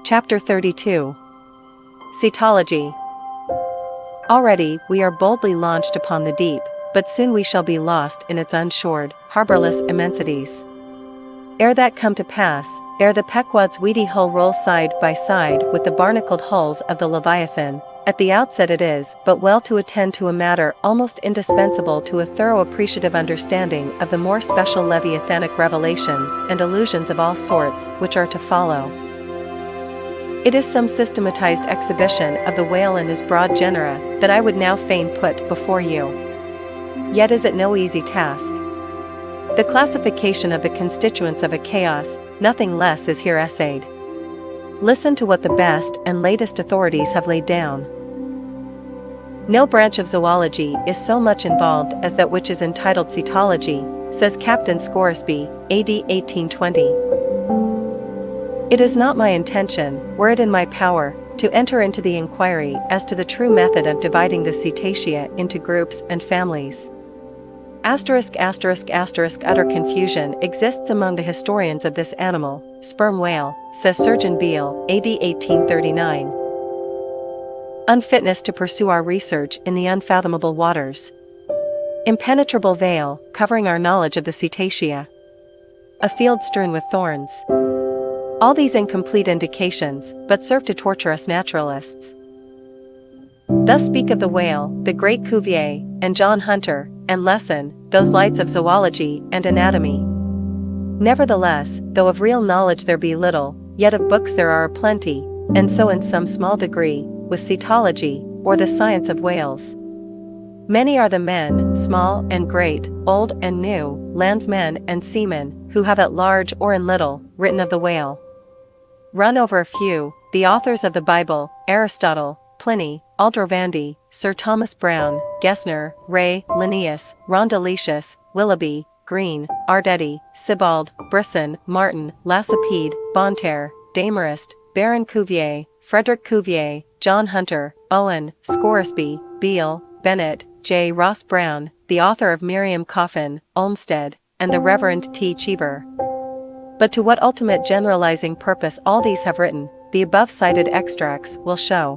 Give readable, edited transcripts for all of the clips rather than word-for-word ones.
Chapter 32. Cetology. Already we are boldly launched upon the deep, but soon we shall be lost in its unshored, harborless immensities. Ere that come to pass, ere the Pequod's weedy hull rolls side by side with the barnacled hulls of the Leviathan, at the outset it is but well to attend to a matter almost indispensable to a thorough appreciative understanding of the more special Leviathanic revelations and allusions of all sorts which are to follow. It is some systematized exhibition of the whale and his broad genera that I would now fain put before you. Yet is it no easy task. The classification of the constituents of a chaos, nothing less, is here essayed. Listen to what the best and latest authorities have laid down. No branch of zoology is so much involved as that which is entitled cetology, says Captain Scoresby, A.D. 1820. It is not my intention, were it in my power, to enter into the inquiry as to the true method of dividing the cetacea into groups and families. Utter confusion exists among the historians of this animal, sperm whale, says Surgeon Beale, A.D. 1839. Unfitness to pursue our research in the unfathomable waters. Impenetrable veil, covering our knowledge of the cetacea. A field strewn with thorns. All these incomplete indications but serve to torture us naturalists. Thus speak of the whale, the great Cuvier, and John Hunter, and lessen those lights of zoology and anatomy. Nevertheless, though of real knowledge there be little, yet of books there are plenty, and so in some small degree, with cetology, or the science of whales. Many are the men, small and great, old and new, landsmen and seamen, who have at large or in little, written of the whale. Run over a few: the authors of the Bible, Aristotle, Pliny, Aldrovandi, Sir Thomas Browne, Gesner, Ray, Linnaeus, Rondeletius, Willoughby, Green, Ardeti, Sibbald, Brisson, Martin, Lacépède, Bonterre, Desmarest, Baron Cuvier, Frederick Cuvier, John Hunter, Owen, Scoresby, Beale, Bennett, J. Ross Brown, the author of Miriam Coffin, Olmsted, and the Reverend T. Cheever. But to what ultimate generalizing purpose all these have written, the above cited extracts will show.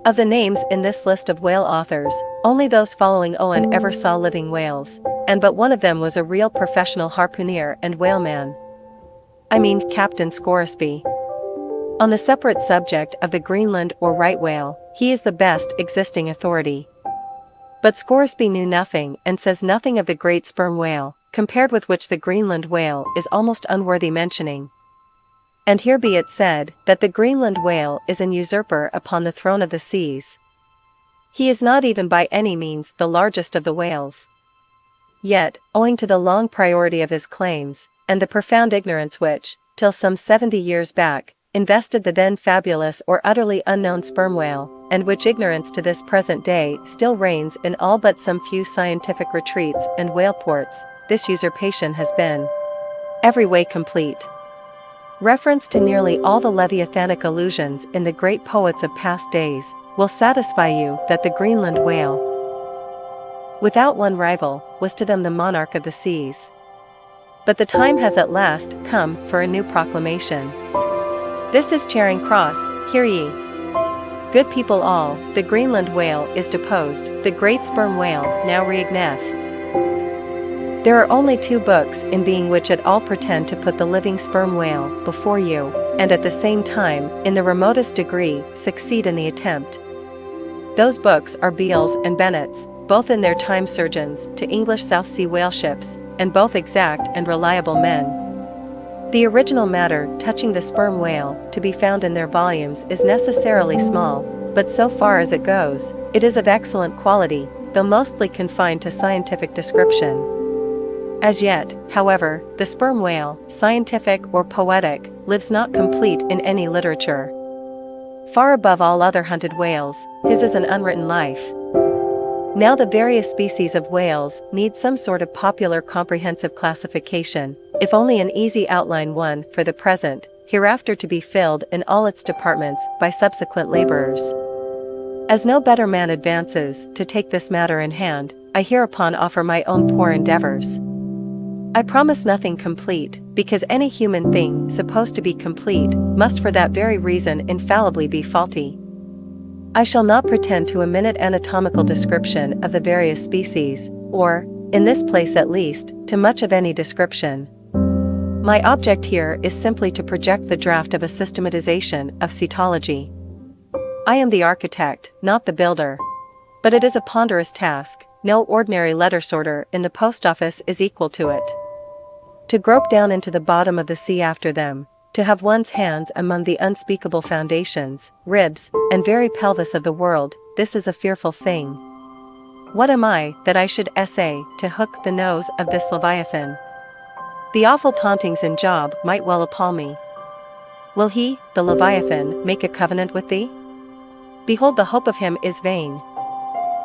Of the names in this list of whale authors, only those following Owen ever saw living whales, and but one of them was a real professional harpooner and whaleman. I mean Captain Scoresby. On the separate subject of the Greenland or right whale, he is the best existing authority. But Scoresby knew nothing and says nothing of the great sperm whale, compared with which the Greenland whale is almost unworthy mentioning. And here be it said that the Greenland whale is an usurper upon the throne of the seas. He is not even by any means the largest of the whales. Yet, owing to the long priority of his claims, and the profound ignorance which, till some 70 years back, invested the then fabulous or utterly unknown sperm whale, and which ignorance to this present day still reigns in all but some few scientific retreats and whale ports, this usurpation has been every way complete. Reference to nearly all the Leviathanic allusions in the great poets of past days will satisfy you that the Greenland whale, without one rival, was to them the monarch of the seas. But the time has at last come for a new proclamation. This is Charing Cross, hear ye. Good people all, the Greenland whale is deposed, the great sperm whale now reigneth. There are only two books in being which at all pretend to put the living sperm whale before you, and at the same time, in the remotest degree, succeed in the attempt. Those books are Beale's and Bennett's, both in their time surgeons to English South Sea whale ships, and both exact and reliable men. The original matter touching the sperm whale to be found in their volumes is necessarily small, but so far as it goes, it is of excellent quality, though mostly confined to scientific description. As yet, however, the sperm whale, scientific or poetic, lives not complete in any literature. Far above all other hunted whales, his is an unwritten life. Now the various species of whales need some sort of popular comprehensive classification, if only an easy outline one for the present, hereafter to be filled in all its departments by subsequent laborers. As no better man advances to take this matter in hand, I hereupon offer my own poor endeavors. I promise nothing complete, because any human thing supposed to be complete must for that very reason infallibly be faulty. I shall not pretend to a minute anatomical description of the various species, or, in this place at least, to much of any description. My object here is simply to project the draft of a systematization of cetology. I am the architect, not the builder. But it is a ponderous task, no ordinary letter sorter in the post office is equal to it. To grope down into the bottom of the sea after them, to have one's hands among the unspeakable foundations, ribs, and very pelvis of the world, this is a fearful thing. What am I, that I should essay to hook the nose of this Leviathan? The awful tauntings in Job might well appall me. Will he, the Leviathan, make a covenant with thee? Behold, the hope of him is vain.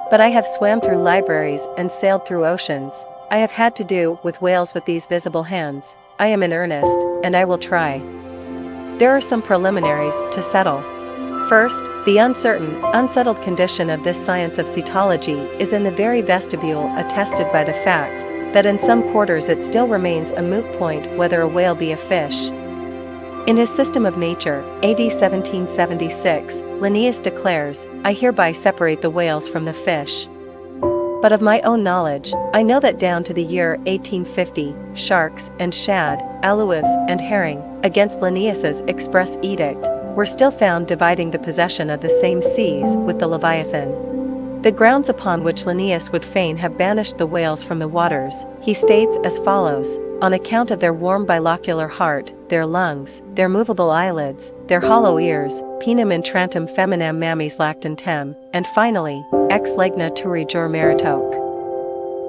But I have swam through libraries and sailed through oceans. I have had to do with whales with these visible hands. I am in earnest, and I will try. There are some preliminaries to settle. First, the unsettled condition of this science of cetology is in the very vestibule attested by the fact that in some quarters it still remains a moot point whether a whale be a fish. In his System of Nature, AD 1776, Linnaeus declares, "I hereby separate the whales from the fish." But of my own knowledge, I know that down to the year 1850, sharks and shad, alewives and herring, against Linnaeus's express edict, were still found dividing the possession of the same seas with the Leviathan. The grounds upon which Linnaeus would fain have banished the whales from the waters, he states as follows: on account of their warm bilocular heart, their lungs, their movable eyelids, their hollow ears, penum intrantum feminam mammis lactantem, and finally, ex legna turi jur meritoque.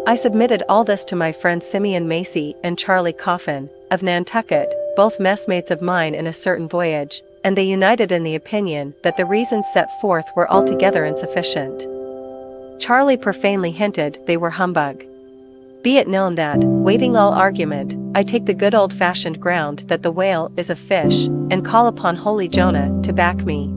I submitted all this to my friends Simeon Macy and Charlie Coffin, of Nantucket, both messmates of mine in a certain voyage, and they united in the opinion that the reasons set forth were altogether insufficient. Charlie profanely hinted they were humbug. Be it known that, waiving all argument, I take the good old-fashioned ground that the whale is a fish, and call upon holy Jonah to back me.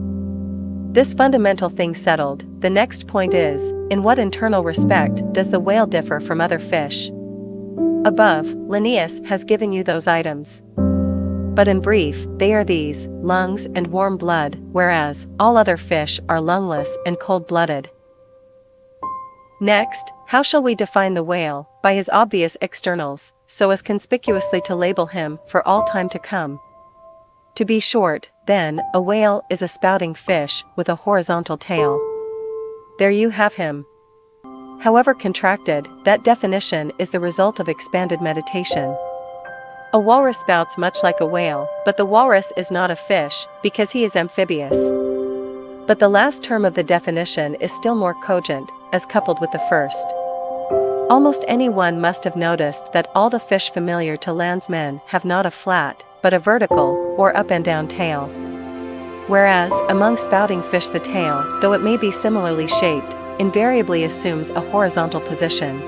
This fundamental thing settled, the next point is, in what internal respect does the whale differ from other fish? Above, Linnaeus has given you those items. But in brief, they are these: lungs and warm blood, whereas all other fish are lungless and cold-blooded. Next, how shall we define the whale, by his obvious externals, so as conspicuously to label him for all time to come? To be short, then, a whale is a spouting fish with a horizontal tail. There you have him. However contracted, that definition is the result of expanded meditation. A walrus spouts much like a whale, but the walrus is not a fish, because he is amphibious. But the last term of the definition is still more cogent, as coupled with the first. Almost anyone must have noticed that all the fish familiar to landsmen have not a flat, but a vertical, or up and down tail. Whereas, among spouting fish the tail, though it may be similarly shaped, invariably assumes a horizontal position.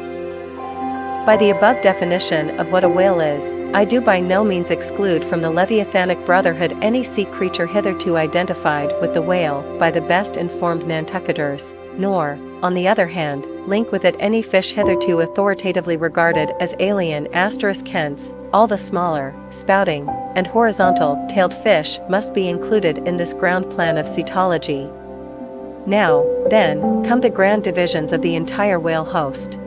By the above definition of what a whale is, I do by no means exclude from the Leviathanic brotherhood any sea creature hitherto identified with the whale by the best informed Nantucketers, nor, on the other hand, link with it any fish hitherto authoritatively regarded as alien. Hence, all the smaller, spouting, and horizontal-tailed fish must be included in this ground plan of cetology. Now, then, come the grand divisions of the entire whale host.